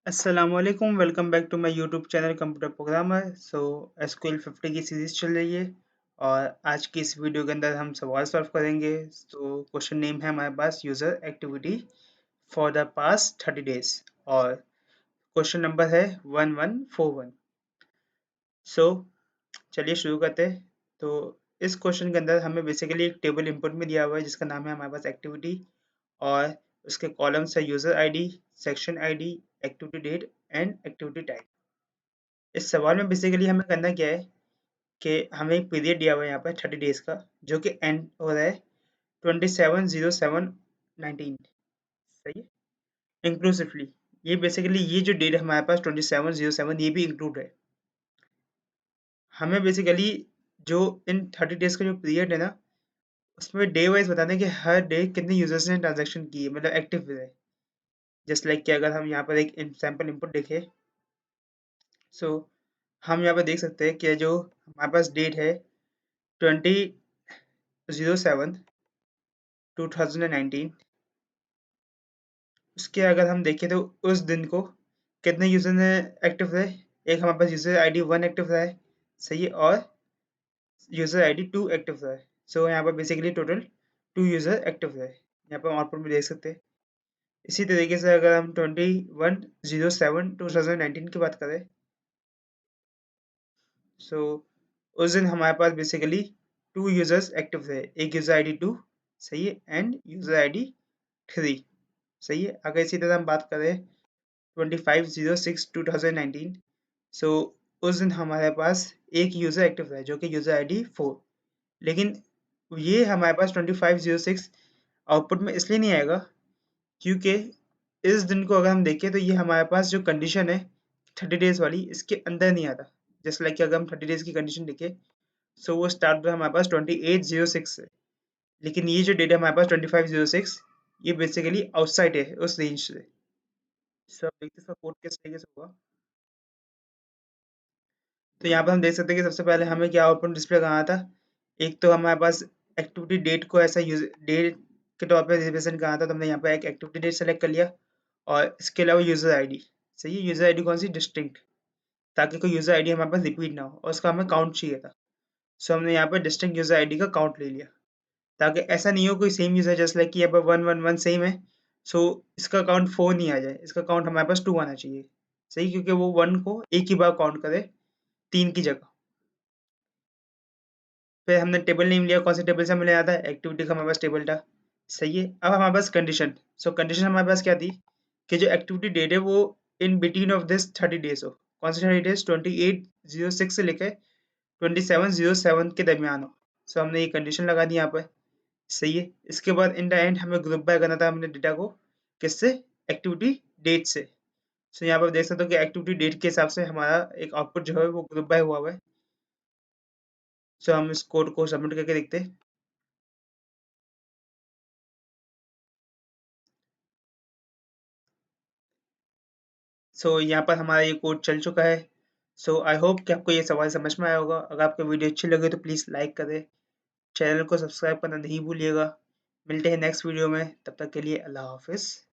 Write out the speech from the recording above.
अस्सलामुअलैकुम welcome back to my YouTube channel computer programmer. SQL 50 की series चल रही है और आज की इस वीडियो के अंदर हम सवाल सॉल्व करेंगे। क्वेश्चन नेम है हमारे पास user activity for the past 30 days और क्वेश्चन नंबर है 1141। सो चलिए शुरू करते हैं। तो इस क्वेश्चन के अंदर हमें बेसिकली एक टेबल इनपुट में दिया हुआ है जिसका नाम है हमारे पास एक्टिविटी और उसके कॉलम्स है user ID, section ID, activity date and activity type. इस सवाल में बेसिकली हमें करना क्या है कि हमें एक पीरियड दिया हुआ है यहाँ पर 30 डेज़ का जो कि एंड हो रहा है 27/07/19। सही है, इंक्लूसिवली। ये बेसिकली ये जो डेट है हमारे पास 27/07 ये भी इंक्लूड है। हमें बेसिकली जो इन 30 डेज़ का जो पीरियड है ना उसमें डे वाइज बताना है कि हर डे कितने यूजर्स ने ट्रांजेक्शन की है, मतलब एक्टिव है। जस्ट लाइक कि अगर हम यहाँ पर एक सैम्पल इनपुट देखें, सो हम यहाँ पर देख सकते हैं कि जो हमारे पास डेट है 20/07/2019, उसके अगर हम देखें तो उस दिन को कितने यूज़र ने एक्टिव रहे। एक हमारे पास यूज़र आईडी 1 एक्टिव रहा है, सही है, और यूज़र आईडी 2 एक्टिव रहा है। यहाँ पर बेसिकली टोटल 2 यूज़र एक्टिव रहे, यहाँ पर आउटपुट में देख सकते हैं। इसी तरीके से अगर हम 21/07/2019 की बात करें, सो उस दिन हमारे पास बेसिकली 2 यूज़र्स एक्टिव थे, एक यूज़र आईडी 2, सही है, एंड यूज़र आईडी 3, सही है। अगर इसी तरह हम बात करें 25/06/2019, सो उस दिन हमारे पास एक यूज़र एक्टिव है जो कि यूज़र आईडी 4। लेकिन ये हमारे पास 25/06 आउटपुट में इसलिए नहीं आएगा क्योंकि इस दिन को अगर हम देखें तो ये हमारे पास जो कंडीशन है 30 डेज़ वाली इसके अंदर नहीं आता। जैसे लाइक कि अगर हम 30 डेज़ की कंडीशन देखें, वो स्टार्ट हुआ हमारे पास 28/06 से, लेकिन ये जो डेट है हमारे पास 25/06 ये बेसिकली आउटसाइड है उस रेंज से। अब देखते हैं इसका कोड किस तरीके से होगा। तो यहाँ पर हम देख सकते हैं कि सबसे पहले हमें क्या आउटपुट डिस्प्ले करना था। एक तो हमारे पास एक्टिविटी डेट को ऐसा यूज डेट के तौर पे रिप्रेजेंट करना था, तो हमने यहाँ पर एक एक्टिविटी डेट सेलेक्ट कर लिया और इसके अलावा यूज़र आईडी। सही है, यूज़र आईडी कौन सी, डिस्टिंक्ट, ताकि कोई यूज़र आईडी हमारे पास रिपीट ना हो और उसका हमें काउंट चाहिए था। हमने यहाँ पर डिस्टिंक्ट यूज़र आईडी का काउंट ले लिया ताकि ऐसा नहीं हो कोई सेम यूज़र जस्ट लाइक कि यहाँ पर 111 सेम है, सो इसका काउंट 4 नहीं आ जाए, इसका काउंट हमारे पास 2 आना चाहिए। सही, क्योंकि वो 1 को एक ही बार काउंट करे 3 की जगह। फिर हमने टेबल नेम लिया, कौन से टेबल से हमें लेना था, एक्टिविटी का हमारे पास टेबल था, सही है। अब हमारे पास कंडीशन, कंडीशन हमारे पास क्या थी कि जो एक्टिविटी डेट है वो in between of this 30 days हो। कौन से 30 डेज, 28/06 से लेकर 27/07 के दरमियान हो। हमने ये कंडीशन लगा दी यहाँ पर, सही है। इसके बाद इन द एंड हमें ग्रुप बाय करना था हमने डेटा को, किससे, एक्टिविटी डेट से। यहाँ पर देख सकते हो कि एक्टिविटी डेट के हिसाब से हमारा एक आउटपुट जो है वो ग्रुप बाय हुआ है। हम इस कोड को सबमिट करके देखते हैं। यहाँ पर हमारा ये कोड चल चुका है। आई होप कि आपको ये सवाल समझ में आया होगा। अगर आपको वीडियो अच्छी लगे तो प्लीज़ लाइक करें, चैनल को सब्सक्राइब करना नहीं भूलिएगा। मिलते हैं नेक्स्ट वीडियो में, तब तक के लिए अल्लाह हाफिज़।